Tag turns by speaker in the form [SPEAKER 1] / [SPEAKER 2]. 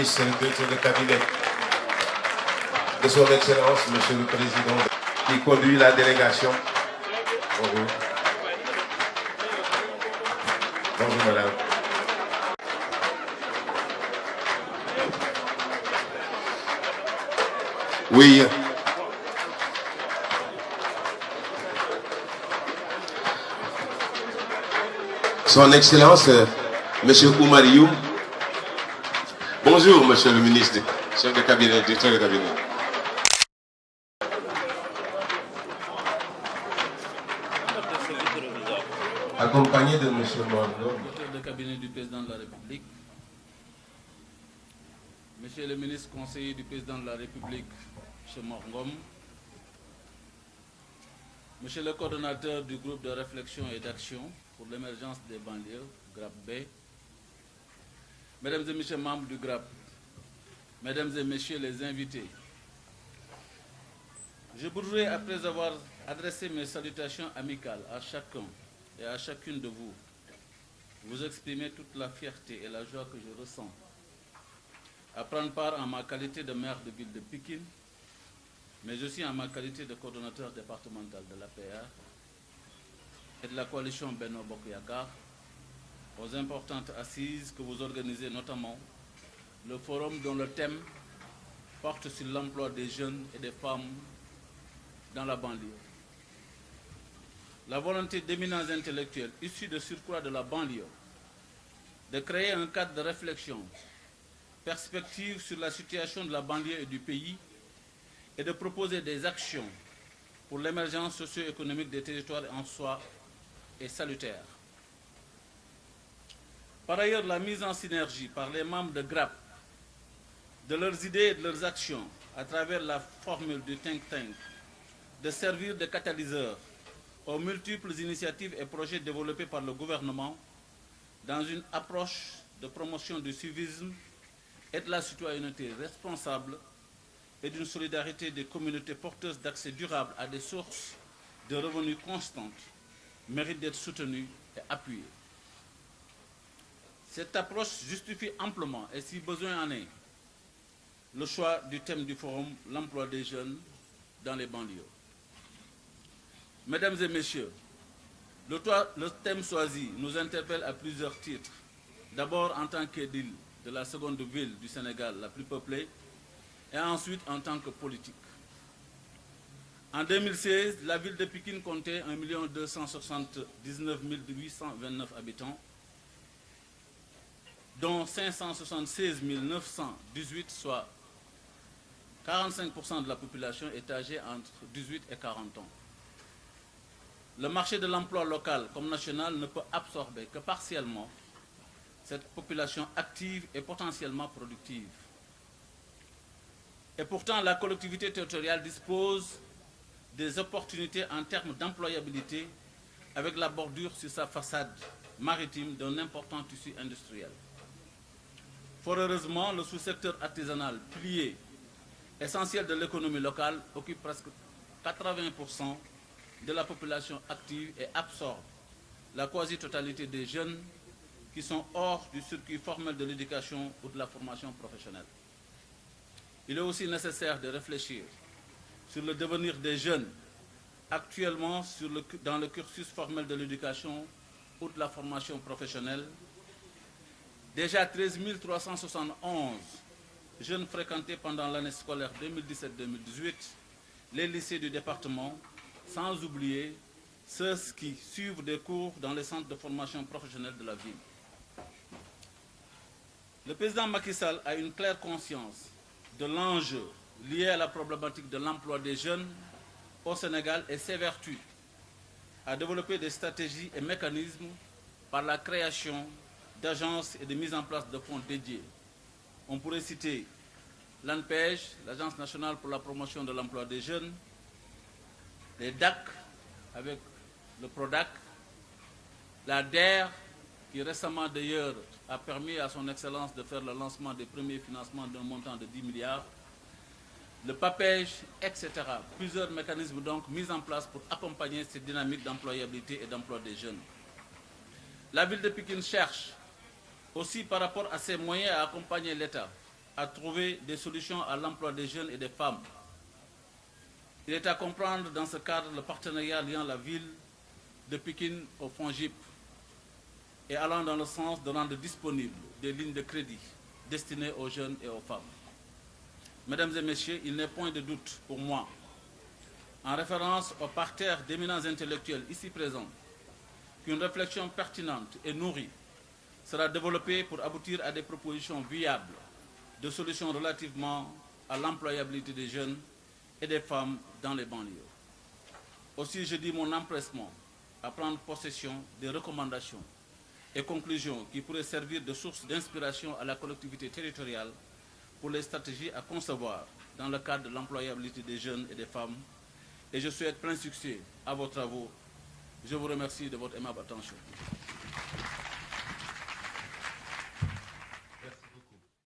[SPEAKER 1] ministre, le directeur de cabinet de son Excellence, Monsieur le Président, qui conduit la délégation. Bonjour. Bonjour, madame. Oui. Son Excellence, Monsieur Oumar Youm. Bonjour, Monsieur le ministre, chef de cabinet, directeur de cabinet. Accompagné de Monsieur Mordo.
[SPEAKER 2] Directeur de cabinet du président de la République. Monsieur le ministre conseiller du président de la République, M. Morngom. Monsieur le coordonnateur du groupe de réflexion et d'action pour l'émergence des banlieues, GRAP-B. Mesdames et messieurs membres du GRAP, mesdames et messieurs les invités, je voudrais, après avoir adressé mes salutations amicales à chacun et à chacune de vous, vous exprimer toute la fierté et la joie que je ressens à prendre part en ma qualité de maire de ville de Pikine, mais aussi en ma qualité de coordonnateur départemental de l'APR et de la coalition Benno Bokk Yakaar aux importantes assises que vous organisez, notamment le forum dont le thème porte sur l'emploi des jeunes et des femmes dans la banlieue. La volonté d'éminents intellectuels issus de surcroît de la banlieue de créer un cadre de réflexion, perspective sur la situation de la banlieue et du pays et de proposer des actions pour l'émergence socio-économique des territoires en soi est salutaire. Par ailleurs, la mise en synergie par les membres de GRAP de leurs idées et de leurs actions à travers la formule du think tank de servir de catalyseur aux multiples initiatives et projets développés par le gouvernement dans une approche de promotion du civisme et de la citoyenneté responsable et d'une solidarité des communautés porteuses d'accès durable à des sources de revenus constantes mérite d'être soutenue et appuyée. Cette approche justifie amplement, et si besoin en est, le choix du thème du forum, l'emploi des jeunes dans les banlieues. Mesdames et messieurs, le thème choisi nous interpelle à plusieurs titres. D'abord en tant qu'édile de la seconde ville du Sénégal la plus peuplée, et ensuite en tant que politique. En 2016, la ville de Pikine comptait 1 279 829 habitants, dont 576 918, soit 45% de la population, est âgée entre 18 et 40 ans. Le marché de l'emploi local comme national ne peut absorber que partiellement cette population active et potentiellement productive. Et pourtant, la collectivité territoriale dispose des opportunités en termes d'employabilité avec la bordure sur sa façade maritime d'un important tissu industriel. Fort heureusement, le sous-secteur artisanal, pilier essentiel de l'économie locale, occupe presque 80% de la population active et absorbe la quasi-totalité des jeunes qui sont hors du circuit formel de l'éducation ou de la formation professionnelle. Il est aussi nécessaire de réfléchir sur le devenir des jeunes actuellement dans le cursus formel de l'éducation ou de la formation professionnelle. Déjà 13 371 jeunes fréquentés pendant l'année scolaire 2017-2018 les lycées du département, sans oublier ceux qui suivent des cours dans les centres de formation professionnelle de la ville. Le président Macky Sall a une claire conscience de l'enjeu lié à la problématique de l'emploi des jeunes au Sénégal et s'évertue à développer des stratégies et mécanismes par la création d'agences et de mise en place de fonds dédiés. On pourrait citer l'ANPEJ, l'Agence nationale pour la promotion de l'emploi des jeunes, les DAC avec le PRODAC, la DER, qui récemment d'ailleurs a permis à son Excellence de faire le lancement des premiers financements d'un montant de 10 milliards, le PAPEJ, etc. Plusieurs mécanismes donc mis en place pour accompagner cette dynamique d'employabilité et d'emploi des jeunes. La ville de Pikine cherche aussi par rapport à ses moyens à accompagner l'État à trouver des solutions à l'emploi des jeunes et des femmes. Il est à comprendre dans ce cadre le partenariat liant la ville de Pékin au FONGIP et allant dans le sens de rendre disponibles des lignes de crédit destinées aux jeunes et aux femmes. Mesdames et messieurs, il n'est point de doute pour moi, en référence au parterre d'éminents intellectuels ici présents, qu'une réflexion pertinente et nourrie sera développée pour aboutir à des propositions viables de solutions relativement à l'employabilité des jeunes et des femmes dans les banlieues. Aussi, je dis mon empressement à prendre possession des recommandations et conclusions qui pourraient servir de source d'inspiration à la collectivité territoriale pour les stratégies à concevoir dans le cadre de l'employabilité des jeunes et des femmes. Et je souhaite plein succès à vos travaux. Je vous remercie de votre aimable attention.